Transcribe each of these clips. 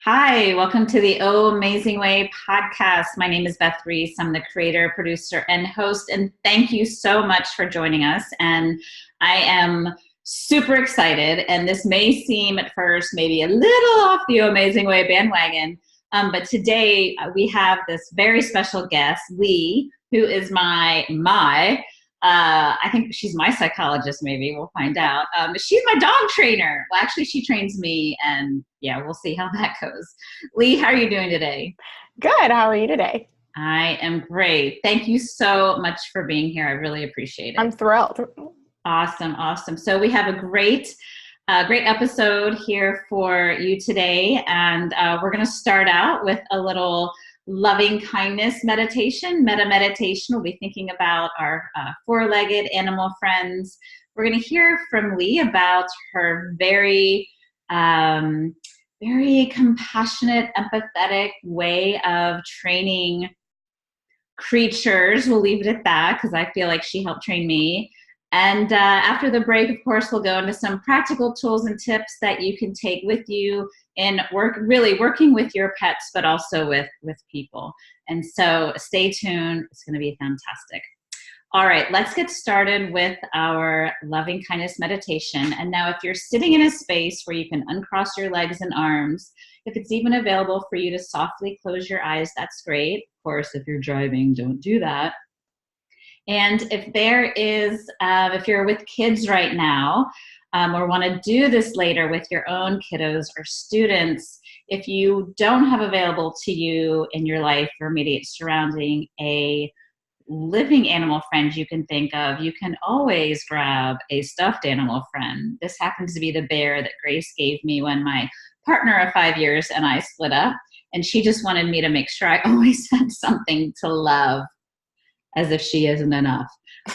Hi, welcome to the OHMazing Way podcast. My name is Beth Reese. I'm the creator, producer, and host, and thank you so much for joining us. And I am super excited, and this may seem at first maybe a little off the OHMazing Way bandwagon, but today we have this very special guest, Lee, who is I think she's my psychologist, maybe. We'll find out. She's my dog trainer. Well, actually, she trains me, and yeah, we'll see how that goes. Lee, how are you doing today? Good. How are you today? I am great. Thank you so much for being here. I really appreciate it. I'm thrilled. Awesome, awesome. So we have a great episode here for you today, and we're going to start out with a little loving kindness meditation, meta meditation. We'll be thinking about our four-legged animal friends. We're going to hear from Lee about her very compassionate, empathetic way of training creatures. We'll leave it at that because I feel like she helped train me. And after the break, of course, we'll go into some practical tools and tips that you can take with you in working with your pets, but also with people. And so stay tuned. It's going to be fantastic. All right, let's get started with our loving kindness meditation. And now if you're sitting in a space where you can uncross your legs and arms, if it's even available for you to softly close your eyes, that's great. Of course, if you're driving, don't do that. And if you're with kids right now, or want to do this later with your own kiddos or students, if you don't have available to you in your life or immediate surrounding a living animal friend you can think of, you can always grab a stuffed animal friend. This happens to be the bear that Grace gave me when my partner of 5 years and I split up, and she just wanted me to make sure I always had something to love, as if she isn't enough.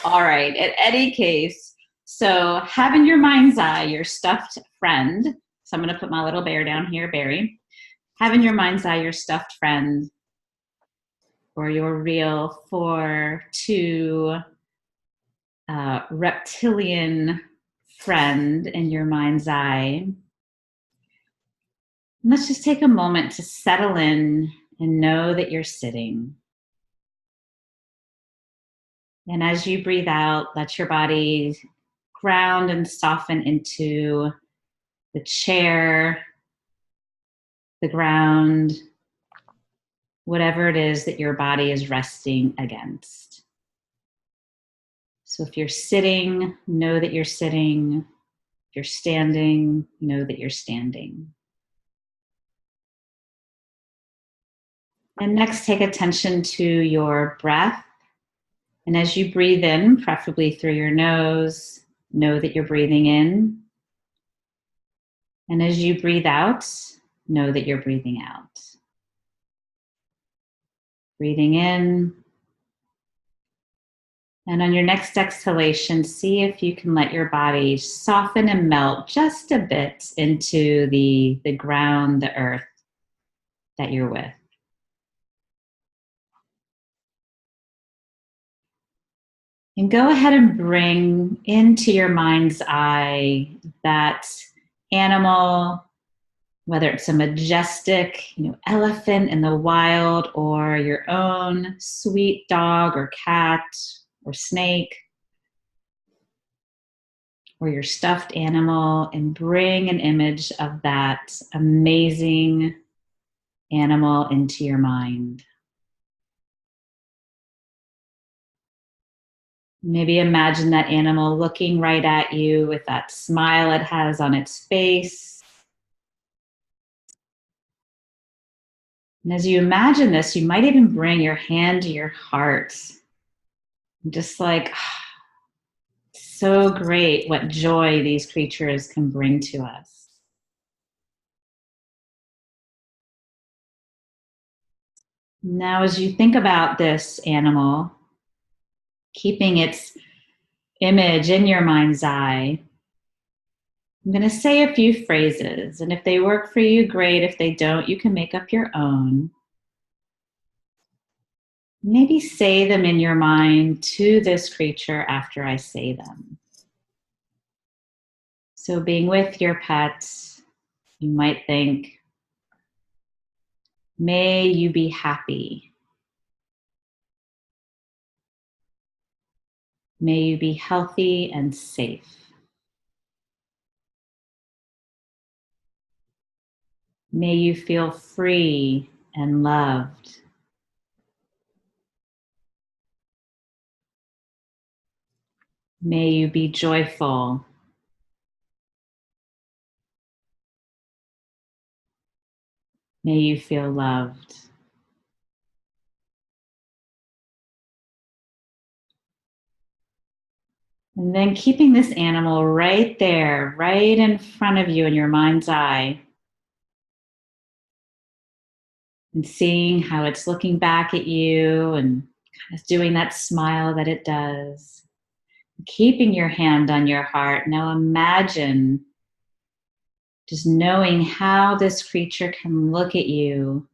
All right, in any case, so have in your mind's eye your stuffed friend. So I'm going to put my little bear down here, Barry. Have in your mind's eye your stuffed friend, or your real 4-2 reptilian friend in your mind's eye. And let's just take a moment to settle in and know that you're sitting. And as you breathe out, let your body ground and soften into the chair, the ground, whatever it is that your body is resting against. So if you're sitting, know that you're sitting. If you're standing, know that you're standing. And next, take attention to your breath. And as you breathe in, preferably through your nose, know that you're breathing in. And as you breathe out, know that you're breathing out. Breathing in. And on your next exhalation, see if you can let your body soften and melt just a bit into the ground, the earth that you're with. And go ahead and bring into your mind's eye that animal, whether it's a majestic, elephant in the wild, or your own sweet dog or cat or snake, or your stuffed animal, and bring an image of that amazing animal into your mind. Maybe imagine that animal looking right at you with that smile it has on its face. And as you imagine this, you might even bring your hand to your heart. Just like, so great what joy these creatures can bring to us. Now, as you think about this animal, keeping its image in your mind's eye, I'm going to say a few phrases, and if they work for you, great. If they don't, you can make up your own. Maybe say them in your mind to this creature after I say them. So being with your pets, you might think, May you be happy. May you be healthy and safe. May you feel free and loved. May you be joyful. May you feel loved. And then keeping this animal right there, right in front of you in your mind's eye. And seeing how it's looking back at you and kind of doing that smile that it does. Keeping your hand on your heart. Now imagine just knowing how this creature can look at you.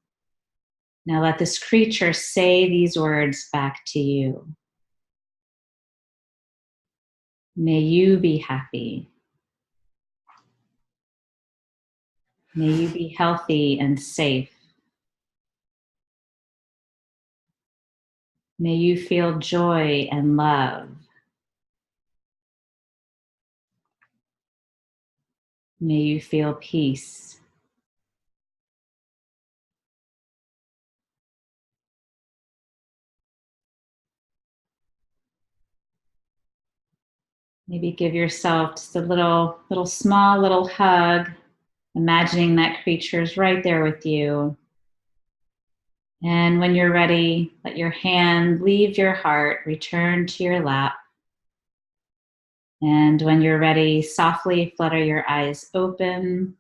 Now let this creature say these words back to you. May you be happy. May you be healthy and safe. May you feel joy and love. May you feel peace. Maybe give yourself just a little small little hug, imagining that creature's right there with you. And when you're ready, let your hand leave your heart, return to your lap. And when you're ready, softly flutter your eyes open.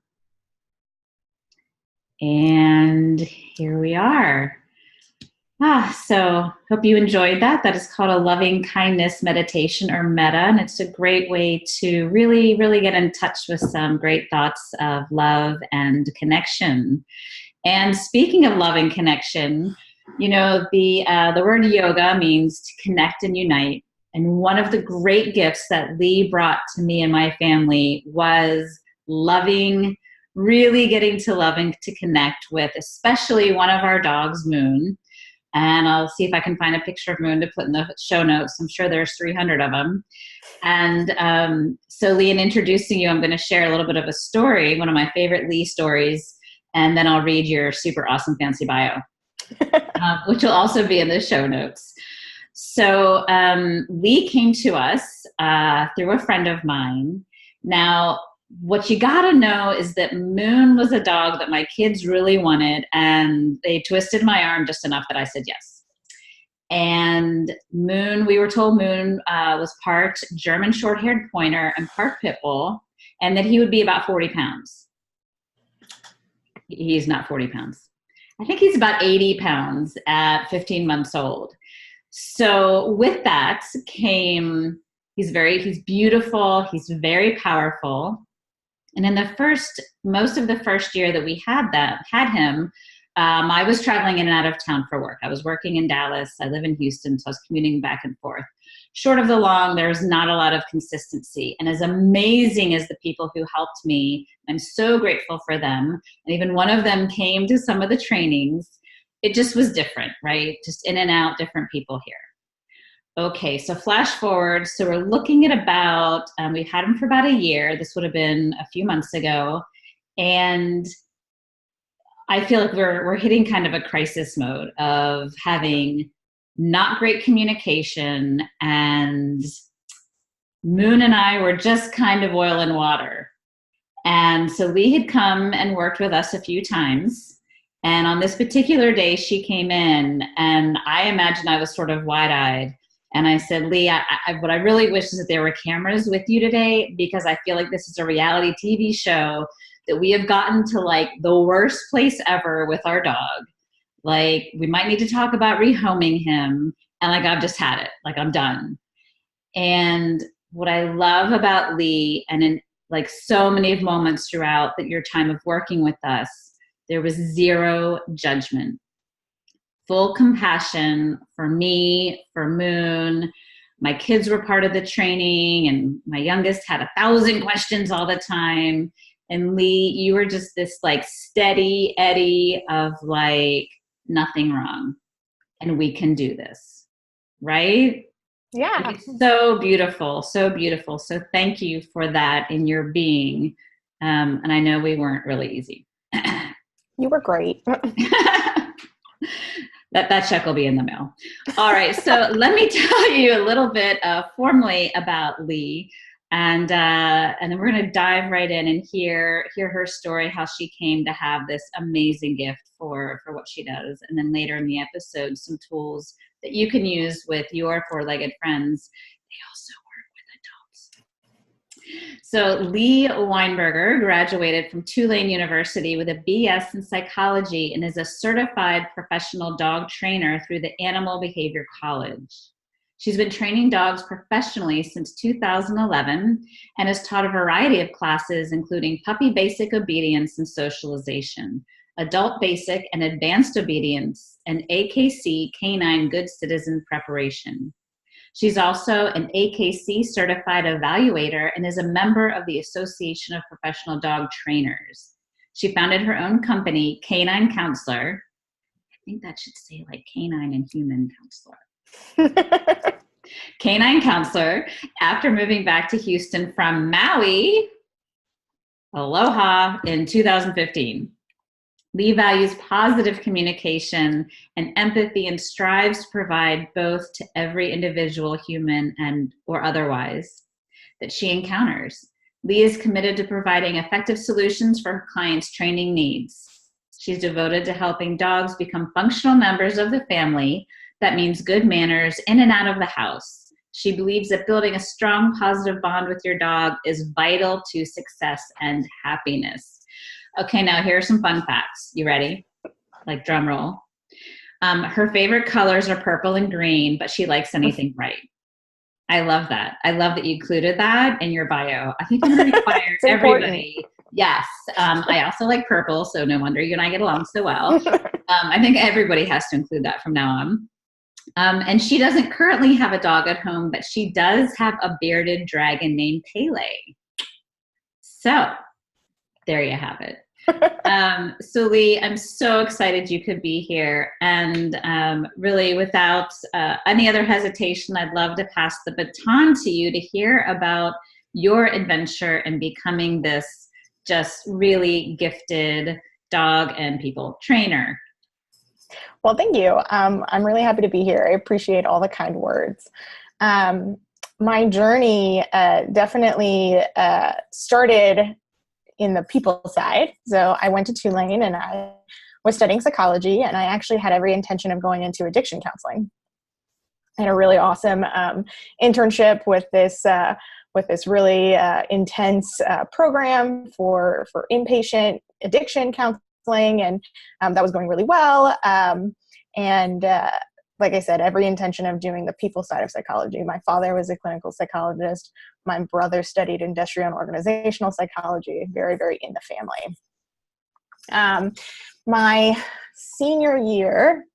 And here we are. So hope you enjoyed that. That is called a loving kindness meditation, or metta, and it's a great way to really, really get in touch with some great thoughts of love and connection. And speaking of love and connection, you know, the word yoga means to connect and unite. And one of the great gifts that Lee brought to me and my family was loving, really getting to love and to connect with, especially one of our dogs, Moon. And I'll see if I can find a picture of Moon to put in the show notes. I'm sure there's 300 of them. And so Lee, in introducing you, I'm going to share a little bit of a story, one of my favorite Lee stories, and then I'll read your super awesome fancy bio, which will also be in the show notes. So Lee came to us through a friend of mine. Now, what you gotta know is that Moon was a dog that my kids really wanted, and they twisted my arm just enough that I said yes. And Moon, we were told Moon was part German short-haired pointer and part pit bull, and that he would be about 40 pounds. He's not 40 pounds. I think he's about 80 pounds at 15 months old. So with that came, he's beautiful, he's very powerful. And in most of the first year that we had him, I was traveling in and out of town for work. I was working in Dallas. I live in Houston, so I was commuting back and forth. Short of the long, there's not a lot of consistency. And as amazing as the people who helped me, I'm so grateful for them. And even one of them came to some of the trainings. It just was different, right? Just in and out, different people here. Okay, so flash forward. So we're looking at about, we've had him for about a year. This would have been a few months ago. And I feel like we're hitting kind of a crisis mode of having not great communication, and Moon and I were just kind of oil and water. And so Lee had come and worked with us a few times. And on this particular day, she came in, and I imagine I was sort of wide-eyed. And I said, Lee, what I really wish is that there were cameras with you today, because I feel like this is a reality TV show that we have gotten to like the worst place ever with our dog. Like, we might need to talk about rehoming him. And like, I've just had it. Like, I'm done. And what I love about Lee, and in like so many moments throughout your time of working with us, there was zero judgment. Full compassion for me, for Moon. My kids were part of the training, and my youngest had 1,000 questions all the time. And Lee, you were just this like steady eddy of like nothing wrong and we can do this, right? Yeah. It's so beautiful, so beautiful. So thank you for that in your being. And I know we weren't really easy. You were great. That check will be in the mail. All right, so let me tell you a little bit formally about Lee, and then we're going to dive right in and hear her story, how she came to have this amazing gift for what she does, and then later in the episode, some tools that you can use with your four-legged friends. They also work with adults. So Lee Weinberger graduated from Tulane University with a BS in psychology and is a certified professional dog trainer through the Animal Behavior College. She's been training dogs professionally since 2011 and has taught a variety of classes, including puppy basic obedience and socialization, adult basic and advanced obedience, and AKC canine good citizen preparation. She's also an AKC certified evaluator and is a member of the Association of Professional Dog Trainers. She founded her own company, Canine Counselor. I think that should say like canine and human counselor. Canine Counselor, after moving back to Houston from Maui, aloha, in 2015. Lee values positive communication and empathy and strives to provide both to every individual, human and or otherwise, that she encounters. Lee is committed to providing effective solutions for her clients' training needs. She's devoted to helping dogs become functional members of the family. That means good manners in and out of the house. She believes that building a strong, positive bond with your dog is vital to success and happiness. Okay, now here are some fun facts. You ready? Like drum roll. Her favorite colors are purple and green, but she likes anything bright. I love that. I love that you included that in your bio. I think I'm going to require everybody. Yes. I also like purple, so no wonder you and I get along so well. I think everybody has to include that from now on. And she doesn't currently have a dog at home, but she does have a bearded dragon named Pele. So there you have it. So Lee, I'm so excited you could be here, and really without any other hesitation, I'd love to pass the baton to you to hear about your adventure in becoming this just really gifted dog and people trainer. Well, thank you. I'm really happy to be here. I appreciate all the kind words. My journey definitely started in the people side. So I went to Tulane and I was studying psychology, and I actually had every intention of going into addiction counseling. I had a really awesome internship with this really intense program for inpatient addiction counseling, and that was going really well. Like I said, every intention of doing the people side of psychology. My father was a clinical psychologist. My brother studied industrial and organizational psychology, very, very in the family. My senior year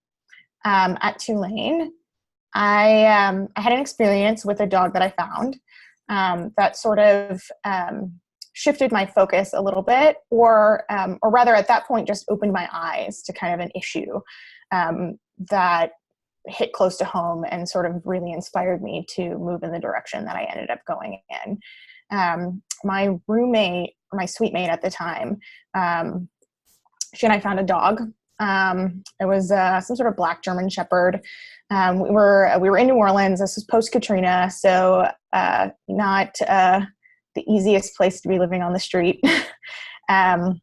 at Tulane, I had an experience with a dog that I found that sort of shifted my focus a little bit, or rather at that point just opened my eyes to kind of an issue that hit close to home and sort of really inspired me to move in the direction that I ended up going in. My roommate, or my suite mate at the time, she and I found a dog. It was some sort of black German Shepherd. We were in New Orleans. This was post-Katrina, so not the easiest place to be living on the street. Like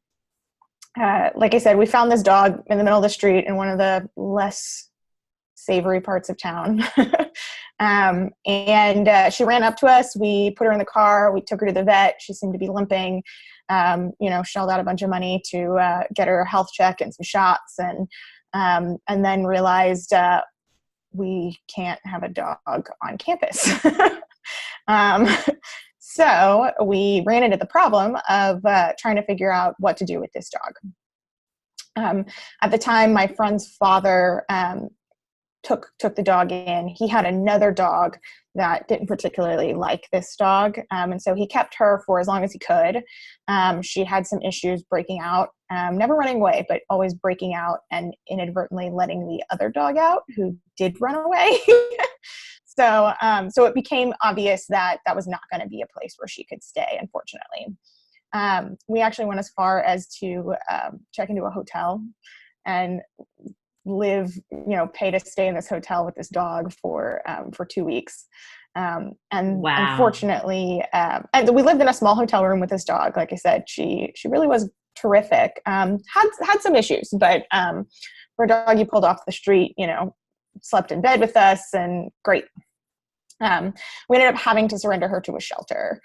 I said, we found this dog in the middle of the street in one of the less savory parts of town. And she ran up to us. We put her in the car. We took her to the vet. She seemed to be limping, shelled out a bunch of money to get her a health check and some shots, and then realized we can't have a dog on campus. So we ran into the problem of trying to figure out what to do with this dog. At the time, my friend's father took the dog in. He had another dog that didn't particularly like this dog. And so he kept her for as long as he could. She had some issues breaking out, never running away, but always breaking out and inadvertently letting the other dog out who did run away. So it became obvious that that was not going to be a place where she could stay, unfortunately. We actually went as far as to check into a hotel and live, pay to stay in this hotel with this dog for 2 weeks. And Wow. Unfortunately, and we lived in a small hotel room with this dog. Like I said, she really was terrific. Had some issues, but for a dog you pulled off the street, slept in bed with us and great. We ended up having to surrender her to a shelter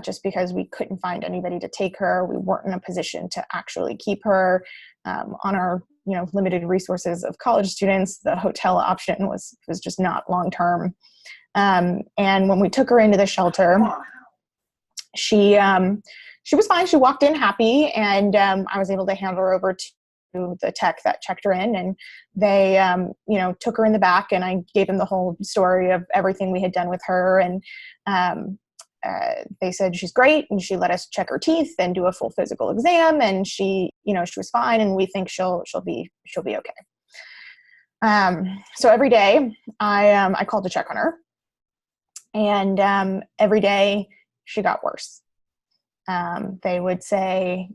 just because we couldn't find anybody to take her. We weren't in a position to actually keep her on our limited resources of college students. The hotel option was just not long term. And when we took her into the shelter, she was fine. She walked in happy, and I was able to hand her over to the tech that checked her in, and they took her in the back, and I gave them the whole story of everything we had done with her, and they said she's great, and she let us check her teeth and do a full physical exam, and she was fine, and we think she'll be okay. So every day I called to check on her, and every day she got worse. They would say,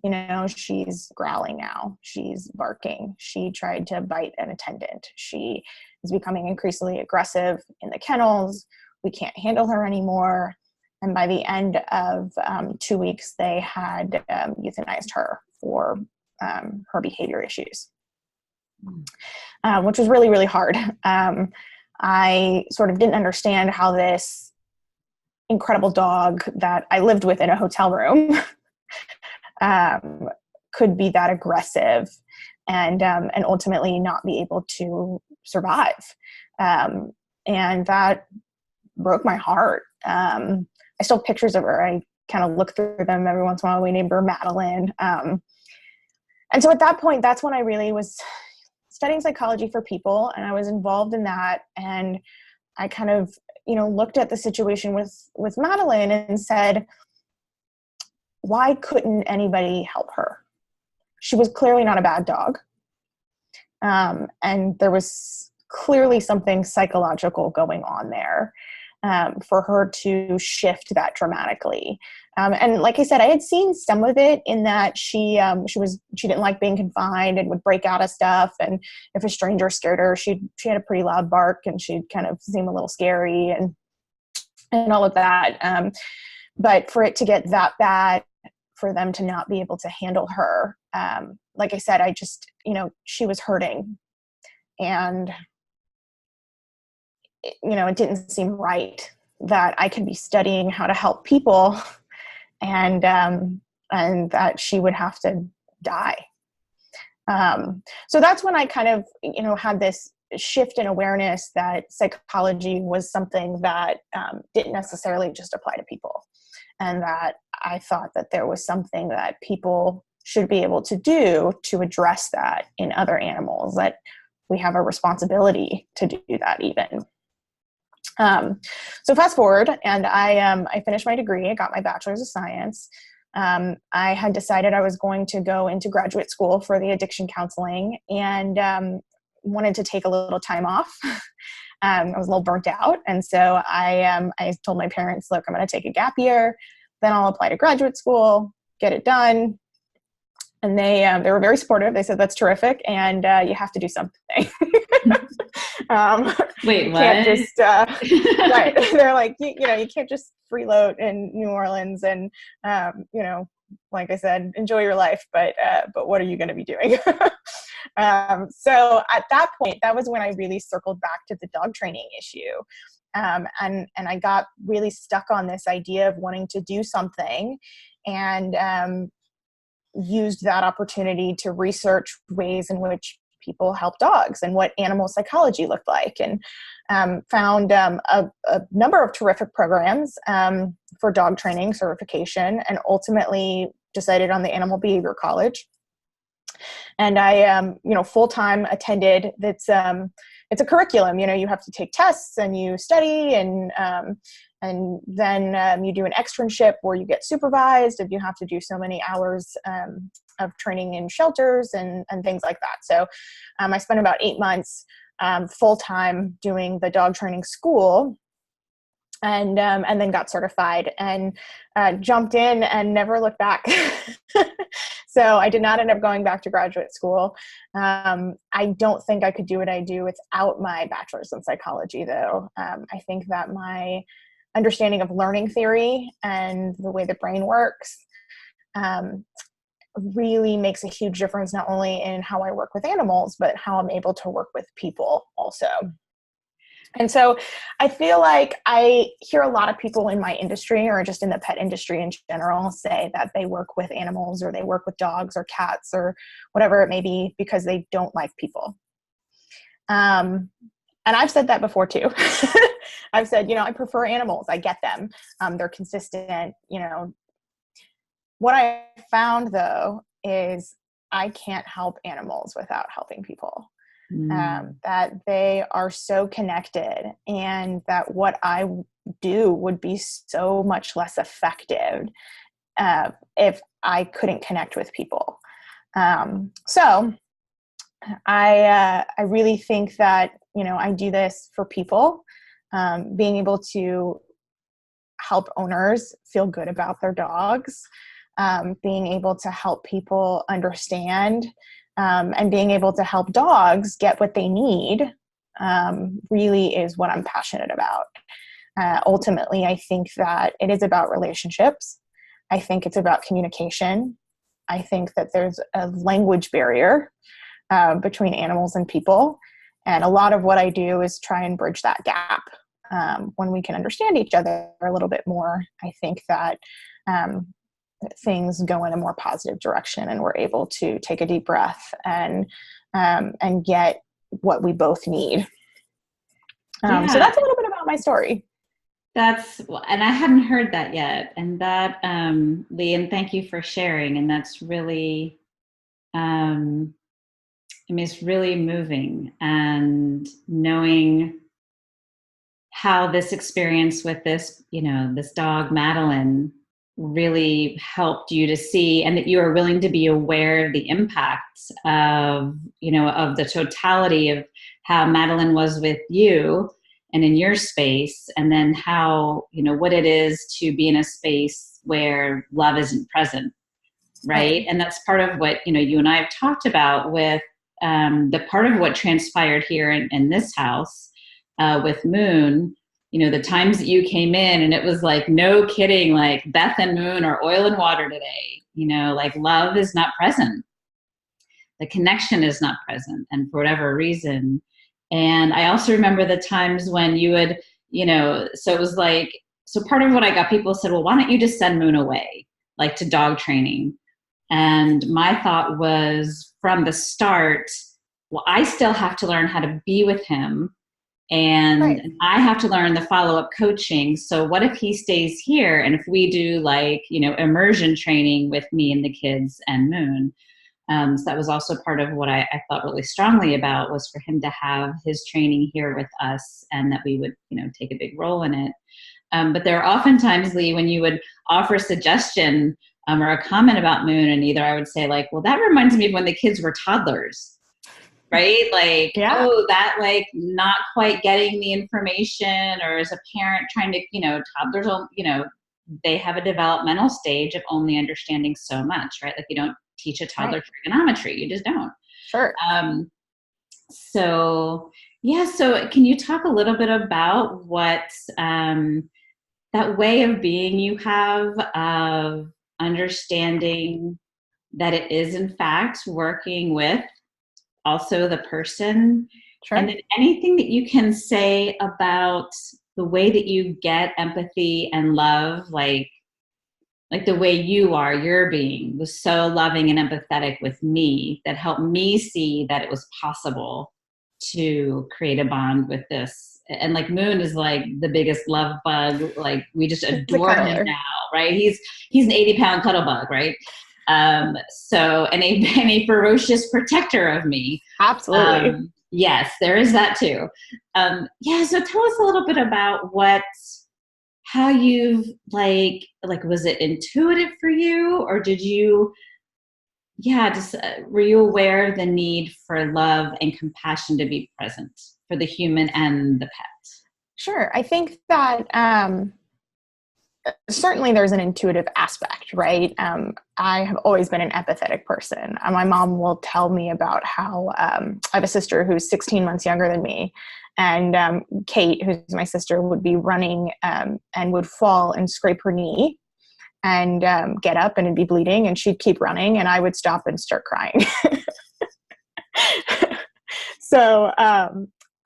she's growling now, she's barking, she tried to bite an attendant, she is becoming increasingly aggressive in the kennels, we can't handle her anymore. And by the end of 2 weeks, they had euthanized her for her behavior issues, which was really, really hard. I sort of didn't understand how this incredible dog that I lived with in a hotel room could be that aggressive and ultimately not be able to survive. And that broke my heart. I still have pictures of her. I kind of look through them every once in a while. We named her Madeline. And so at that point, that's when I really was studying psychology for people, and I was involved in that. And I kind of, looked at the situation with Madeline and said, why couldn't anybody help her? She was clearly not a bad dog. And there was clearly something psychological going on there for her to shift that dramatically. And like I said, I had seen some of it in that she didn't like being confined and would break out of stuff. And if a stranger scared her, she had a pretty loud bark, and she'd kind of seem a little scary and all of that. But for it to get that bad, for them to not be able to handle her, like I said, I just, she was hurting, and it didn't seem right that I could be studying how to help people and that she would have to die. So that's when I kind of, had this shift in awareness that psychology was something that didn't necessarily just apply to people, and that I thought that there was something that people should be able to do to address that in other animals, that we have a responsibility to do that even. So fast forward, and I finished my degree. I got my bachelor's of science. I had decided I was going to go into graduate school for the addiction counseling, and wanted to take a little time off. I was a little burnt out. And so I told my parents, look, I'm going to take a gap year, then I'll apply to graduate school, get it done. And they were very supportive. They said, that's terrific, and you have to do something. Wait, what? Can't just, right. They're like, you can't just freeload in New Orleans and, like I said, enjoy your life, but what are you going to be doing? So at that point, that was when I really circled back to the dog training issue. And I got really stuck on this idea of wanting to do something, and used that opportunity to research ways in which people help dogs and what animal psychology looked like, and found a number of terrific programs for dog training certification, and ultimately decided on the Animal Behavior College. And I, full-time attended it's a curriculum, you have to take tests and you study and then you do an externship where you get supervised and you have to do so many hours of training in shelters and things like that. So I spent about 8 months full-time doing the dog training school, and then got certified and jumped in and never looked back. So I did not end up going back to graduate school. I don't think I could do what I do without my bachelor's in psychology, though. I think that my understanding of learning theory and the way the brain works really makes a huge difference, not only in how I work with animals, but how I'm able to work with people also. And so I feel like I hear a lot of people in my industry or just in the pet industry in general say that they work with animals or they work with dogs or cats or whatever it may be because they don't like people. And I've said that before too. I've said, I prefer animals. I get them. They're consistent. What I found though is I can't help animals without helping people. That they are so connected and that what I do would be so much less effective if I couldn't connect with people. So I really think that, I do this for people, being able to help owners feel good about their dogs, being able to help people understand and being able to help dogs get what they need really is what I'm passionate about. Ultimately, I think that it is about relationships. I think it's about communication. I think that there's a language barrier between animals and people. And a lot of what I do is try and bridge that gap. When we can understand each other a little bit more, I think that things go in a more positive direction and we're able to take a deep breath and get what we both need. So that's a little bit about my story. And I hadn't heard that yet. And that, Lee, and thank you for sharing. And that's really, it's really moving, and knowing how this experience with this, this dog, Madeline, really helped you to see, and that you are willing to be aware of the impacts of, of the totality of how Madeline was with you and in your space, and then how, what it is to be in a space where love isn't present, right? And that's part of what, you and I have talked about with the part of what transpired here in this house with Moon. The times that you came in and it was like, no kidding, like Beth and Moon are oil and water today, like love is not present. The connection is not present, and for whatever reason. And I also remember the times when you would, so it was like, so part of what I got, people said, well, why don't you just send Moon away, like to dog training? And my thought was from the start, well, I still have to learn how to be with him. And right. I have to learn the follow-up coaching. So what if he stays here? And if we do like, immersion training with me and the kids and Moon. So that was also part of what I felt really strongly about, was for him to have his training here with us, and that we would, take a big role in it. But there are often times, Lee, when you would offer a suggestion or a comment about Moon, and either I would say like, well, that reminds me of when the kids were toddlers. Right? Like, yeah. Oh, that like not quite getting the information, or as a parent trying to, toddlers, they have a developmental stage of only understanding so much, right? Like you don't teach a toddler trigonometry. You just don't. Sure. So can you talk a little bit about what that way of being you have of understanding that it is in fact working with also the person, sure. And then anything that you can say about the way that you get empathy and love, like the way you're being was so loving and empathetic with me, that helped me see that it was possible to create a bond with this. And like Moon is like the biggest love bug. Like we just adore him now, right? He's an 80-pound cuddle bug, right? So, and and a ferocious protector of me. Absolutely. Yes, there is that too. Yeah. So tell us a little bit about how you've was it intuitive for you, or did you, yeah, just were you aware of the need for love and compassion to be present for the human and the pet? Sure. I think that certainly there's an intuitive aspect, right? I have always been an empathetic person. My mom will tell me about how I have a sister who's 16 months younger than me. And Kate, who's my sister, would be running and would fall and scrape her knee and get up and it'd be bleeding, and she'd keep running and I would stop and start crying. So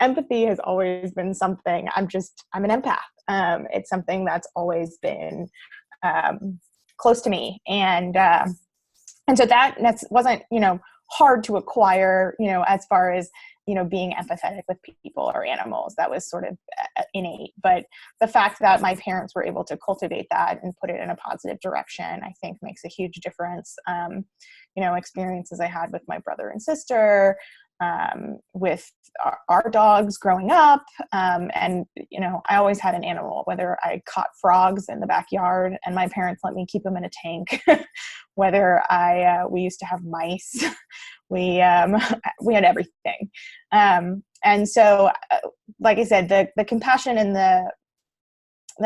empathy has always been something. I'm an empath. It's something that's always been close to me. And so that wasn't, hard to acquire, as far as, being empathetic with people or animals. That was sort of innate. But the fact that my parents were able to cultivate that and put it in a positive direction, I think makes a huge difference. Experiences I had with my brother and sister, with our dogs growing up. And, I always had an animal, whether I caught frogs in the backyard and my parents let me keep them in a tank, whether we used to have mice, we had everything. And so, like I said, the compassion and the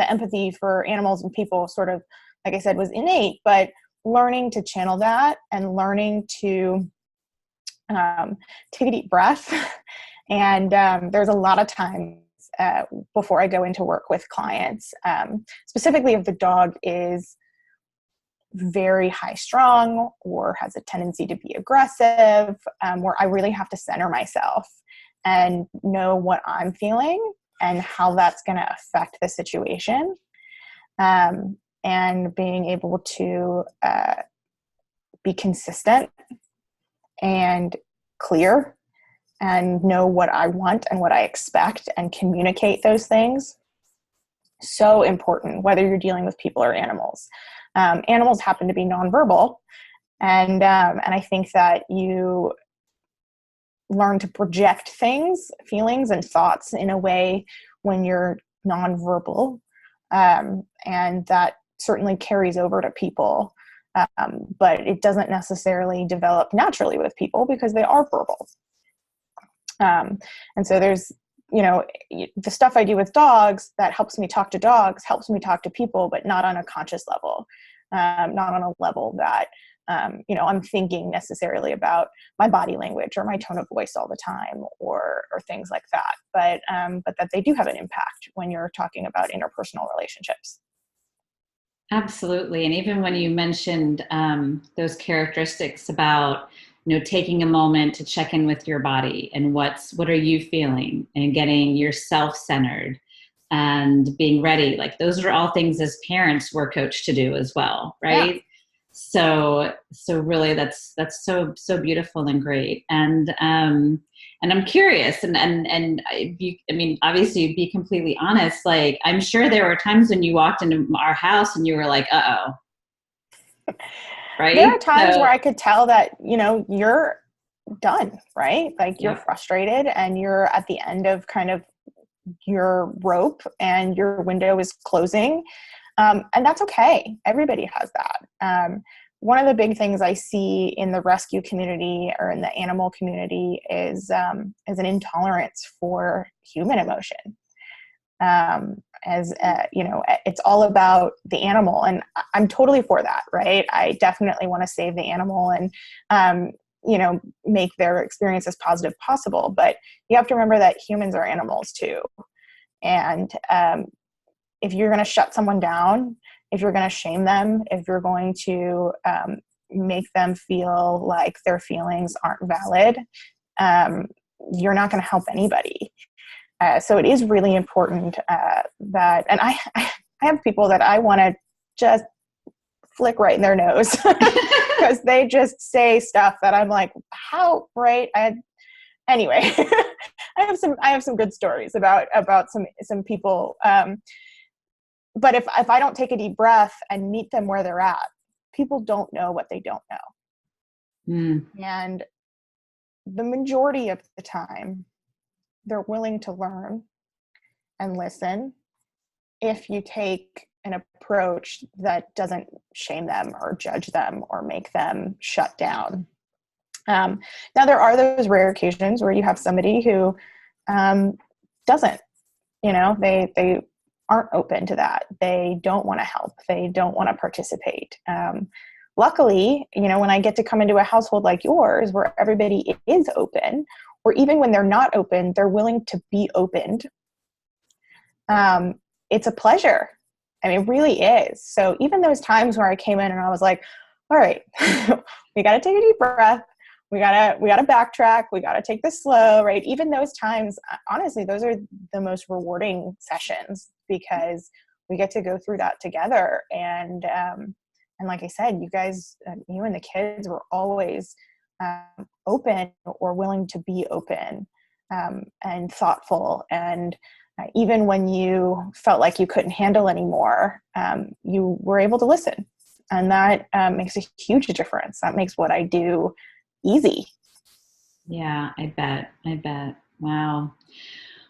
empathy for animals and people sort of, like I said, was innate, but learning to channel that and learning to take a deep breath. And there's a lot of times before I go into work with clients, specifically if the dog is very high strung or has a tendency to be aggressive, where I really have to center myself and know what I'm feeling and how that's going to affect the situation. And being able to be consistent and clear and know what I want and what I expect and communicate those things. So important, whether you're dealing with people or animals. Animals happen to be nonverbal. And I think that you learn to project things, feelings, and thoughts in a way when you're nonverbal. And that certainly carries over to people. But it doesn't necessarily develop naturally with people because they are verbal. And so there's, the stuff I do with dogs that helps me talk to dogs, helps me talk to people, but not on a conscious level, not on a level that, I'm thinking necessarily about my body language or my tone of voice all the time or things like that. But that they do have an impact when you're talking about interpersonal relationships. Absolutely. And even when you mentioned those characteristics about, taking a moment to check in with your body and what are you feeling and getting yourself centered and being ready. Like those are all things as parents we're coached to do as well. Right. Yeah. So really that's so beautiful and great. And I'm curious and obviously be completely honest. Like I'm sure there were times when you walked into our house and you were like, uh-oh. Right. There are times where I could tell that, you're done, right? Like you're frustrated and you're at the end of kind of your rope and your window is closing. And that's okay. Everybody has that. One of the big things I see in the rescue community or in the animal community is an intolerance for human emotion. It's all about the animal, and I'm totally for that, right? I definitely want to save the animal and, make their experience as positive possible. But you have to remember that humans are animals too. And if you're going to shut someone down, if you're going to shame them, if you're going to make them feel like their feelings aren't valid, you're not going to help anybody. So it is really important that, and I have people that I want to just flick right in their nose because they just say stuff that I'm like, how, right? Anyway, I have some good stories about some people. But if I don't take a deep breath and meet them where they're at, people don't know what they don't know. Mm. And the majority of the time, they're willing to learn and listen if you take an approach that doesn't shame them or judge them or make them shut down. Now, there are those rare occasions where you have somebody who doesn't, they aren't open to that. They don't want to help. They don't want to participate. Luckily, when I get to come into a household like yours where everybody is open, or even when they're not open, they're willing to be opened. It's a pleasure. I mean, it really is. So even those times where I came in and I was like, all right, we got to take a deep breath. We gotta backtrack. We gotta take this slow, right? Even those times, honestly, those are the most rewarding sessions because we get to go through that together. And like I said, you guys, you and the kids were always open or willing to be open and thoughtful. And even when you felt like you couldn't handle anymore, you were able to listen, and that makes a huge difference. That makes what I do easy. Yeah, I bet. Wow.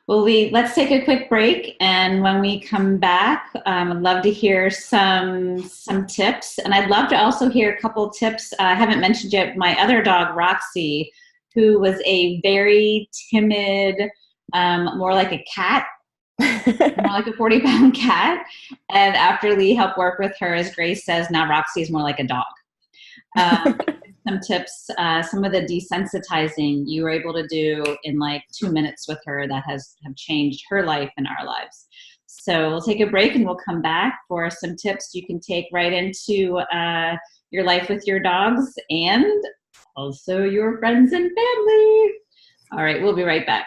Well, Lee, let's take a quick break. And when we come back, I'd love to hear some tips. And I'd love to also hear a couple tips. I haven't mentioned yet my other dog, Roxy, who was a very timid, more like a cat, more like a 40-pound cat. And after Lee helped work with her, as Grace says, now Roxy is more like a dog. Some tips, some of the desensitizing you were able to do in like 2 minutes with her that have changed her life and our lives. So we'll take a break and we'll come back for some tips you can take right into your life with your dogs and also your friends and family. All right, we'll be right back.